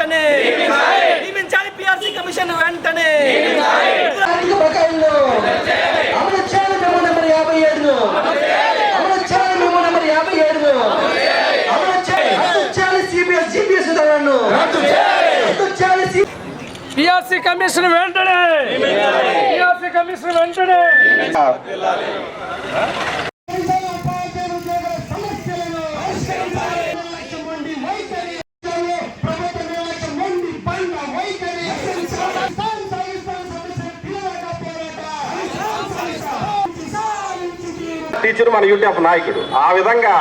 వెంటనే నియమించాలి PRC commission వెంటనే PRC commission వెంటనే పిఆర్సీ కమిషన్ వెంటనే టీచర్ మన యూటీఎఫ్ నాయకుడు ఆ విధంగా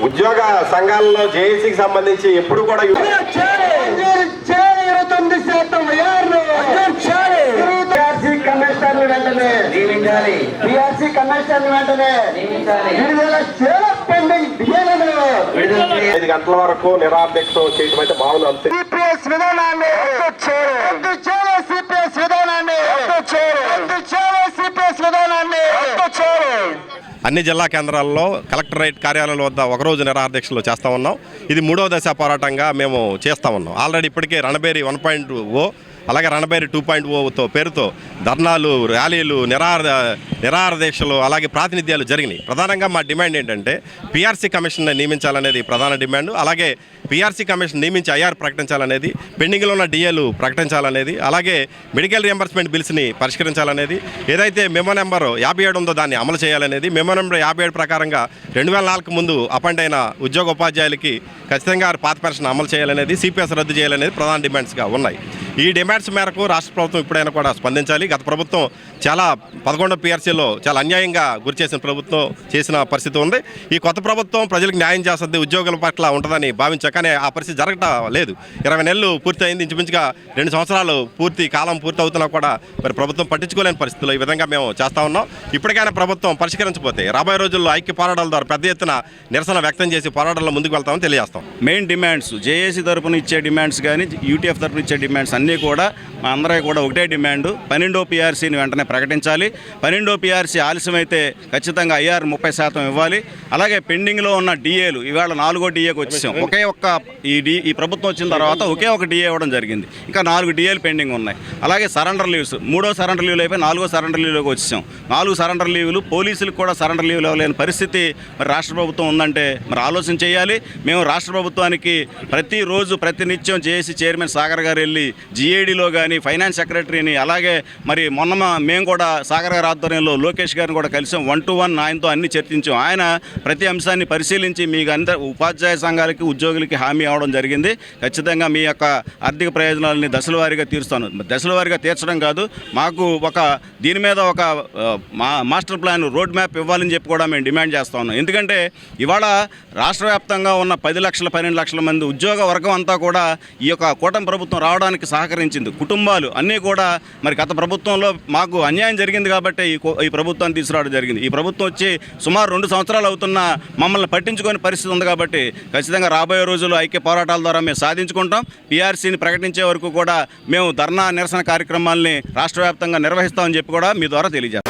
ఉద్యోగ సంఘాలలో జేఏసీకి సంబంధించి ఎప్పుడు కూడా ఐదు గంటల వరకు నిరాధ్యక్ష చేయడం అయితే బాగుంది. అన్ని జిల్లా కేంద్రాల్లో కలెక్టరేట్ కార్యాలయాల వద్ద ఒకరోజు నిరాధ్యక్షలు చేస్తూ ఉన్నాం. ఇది 3వ దశ పోరాటంగా మేము చేస్తూ ఉన్నాం. ఆల్రెడీ ఇప్పటికే రణబేరి 1.0 అలాగే రణబేరి 2.0తో పేరుతో ధర్నాలు, ర్యాలీలు, నిరాహార దీక్షలు అలాగే ప్రాతినిధ్యాలు జరిగినాయి. ప్రధానంగా మా డిమాండ్ ఏంటంటే పిఆర్సీ కమిషన్ని నియమించాలనేది ప్రధాన డిమాండ్. అలాగే పిఆర్సీ కమిషన్ నియమించి ఐఆర్ ప్రకటించాలనేది, పెండింగ్లో ఉన్న డిఏలు ప్రకటించాలనేది, అలాగే మెడికల్ రియంబర్స్మెంట్ బిల్స్ని పరిష్కరించాలనేది, ఏదైతే మెమో నెంబర్ 57 ఉందో దాన్ని అమలు చేయాలనేది, మెమో నెంబర్ 57 ప్రకారంగా 2004 ముందు అపాయింట్ అయిన ఉద్యోగ ఉపాధ్యాయులకి ఖచ్చితంగా పాత పెన్షన్ అమలు చేయాలనేది, సిపిఎస్ రద్దు చేయాలనేది ప్రధాన డిమాండ్స్గా ఉన్నాయి. ఈ డిమాండ్స్ మేరకు రాష్ట్ర ప్రభుత్వం ఇప్పుడైనా కూడా స్పందించాలి. గత ప్రభుత్వం చాలా 11వ పిఆర్సీలో చాలా అన్యాయంగా గురి చేసిన ప్రభుత్వం చేసిన పరిస్థితి ఉంది. ఈ కొత్త ప్రభుత్వం ప్రజలకు న్యాయం చేస్తుంది, ఉద్యోగుల పట్ల ఉంటుందని భావించాక కానీ ఆ పరిస్థితి జరగటం లేదు. 20 నెలలు పూర్తి అయింది, ఇంచుమించుగా 2 సంవత్సరాలు కాలం పూర్తి అవుతున్నా కూడా మరి ప్రభుత్వం పట్టించుకోలేని పరిస్థితుల్లో ఈ విధంగా మేము చేస్తూ ఉన్నాం. ఇప్పటికైనా ప్రభుత్వం పరిష్కరించకపోతే రాబోయే రోజుల్లో ఐక్య పోరాటాల ద్వారా పెద్ద ఎత్తున నిరసన వ్యక్తం చేసి పోరాటాల్లో ముందుకు వెళ్తామని తెలియజేస్తాం. మెయిన్ డిమాండ్స్ జేఏసీ తరపున ఇచ్చే డిమాండ్స్ కానీ యూటీఎఫ్ తరపున ఇచ్చే డిమాండ్స్ అన్నీ కూడా మా అందరూ కూడా ఒకటే డిమాండ్. 12వ పిఆర్సీని వెంటనే ప్రకటించాలి. 12వ పిఆర్సీ ఆలస్యమైతే ఖచ్చితంగా ఐఆర్ 30% ఇవ్వాలి. అలాగే పెండింగ్లో ఉన్న డిఏలు ఇవాళ 4వ డిఏకి వచ్చేసాం. ఒకే ఒక్క ఈ ప్రభుత్వం వచ్చిన తర్వాత ఒకే ఒక డిఏ ఇవ్వడం జరిగింది. ఇంకా 4 డిఏలు పెండింగ్ ఉన్నాయి. అలాగే సరెండర్ లీవ్స్ 3వ సరెండర్ లీవ్లు అయిపోయి 4వ సరెండర్ లీవ్లోకి వచ్చేసాం. 4 సరెండర్ లీవ్లు, పోలీసులకు కూడా సరెండర్ లీవ్లు ఇవ్వలేని పరిస్థితి మరి రాష్ట్ర ప్రభుత్వం ఉందంటే మరి ఆలోచన చేయాలి. మేము రాష్ట్ర ప్రభుత్వానికి ప్రతిరోజు ప్రతినిత్యం జేఏసీ చైర్మన్ సాగర్ గారు వెళ్ళి జిఏడిలో కానీ ఫైనాన్స్ సెక్రటరీని అలాగే మరి మొన్న మేము కూడా సాగర్ గారి ఆధ్వర్యంలో లోకేష్ గారిని కూడా కలిసాం. 1-to-1 ఆయనతో అన్ని చర్చించాం. ఆయన ప్రతి అంశాన్ని పరిశీలించి మీకు అందరు ఉపాధ్యాయ సంఘాలకి ఉద్యోగులకి హామీ అవడం జరిగింది. ఖచ్చితంగా మీ యొక్క ఆర్థిక ప్రయోజనాలని దశల వారీగా తీరుస్తాను. దశల వారీగా తీర్చడం కాదు, మాకు దీని మీద ఒక మాస్టర్ ప్లాన్, రోడ్ మ్యాప్ ఇవ్వాలని చెప్పి కూడా మేము డిమాండ్ చేస్తా ఉన్నాం. ఎందుకంటే ఇవాళ రాష్ట్ర వ్యాప్తంగా ఉన్న 10 లక్షల 12 లక్షల మంది ఉద్యోగ వర్గం అంతా కూడా ఈ యొక్క కూటమి ప్రభుత్వం రావడానికి సహకరించింది. కుటుంబాలు అన్నీ కూడా మరి గత ప్రభుత్వంలో మాకు అన్యాయం జరిగింది కాబట్టి ఈ ప్రభుత్వాన్ని తీసుకురావడం జరిగింది. ఈ ప్రభుత్వం వచ్చి సుమారు 2 సంవత్సరాలు అవుతున్నా మమ్మల్ని పట్టించుకునే పరిస్థితి ఉంది కాబట్టి ఖచ్చితంగా రాబోయే రోజుల్లో ఐక్య పోరాటాల ద్వారా మేము సాధించుకుంటాం. పిఆర్సీని ప్రకటించే వరకు కూడా మేము ధర్నా నిరసన కార్యక్రమాలని రాష్ట్ర వ్యాప్తంగా నిర్వహిస్తామని చెప్పి కూడా మీ ద్వారా తెలియజేస్తాం.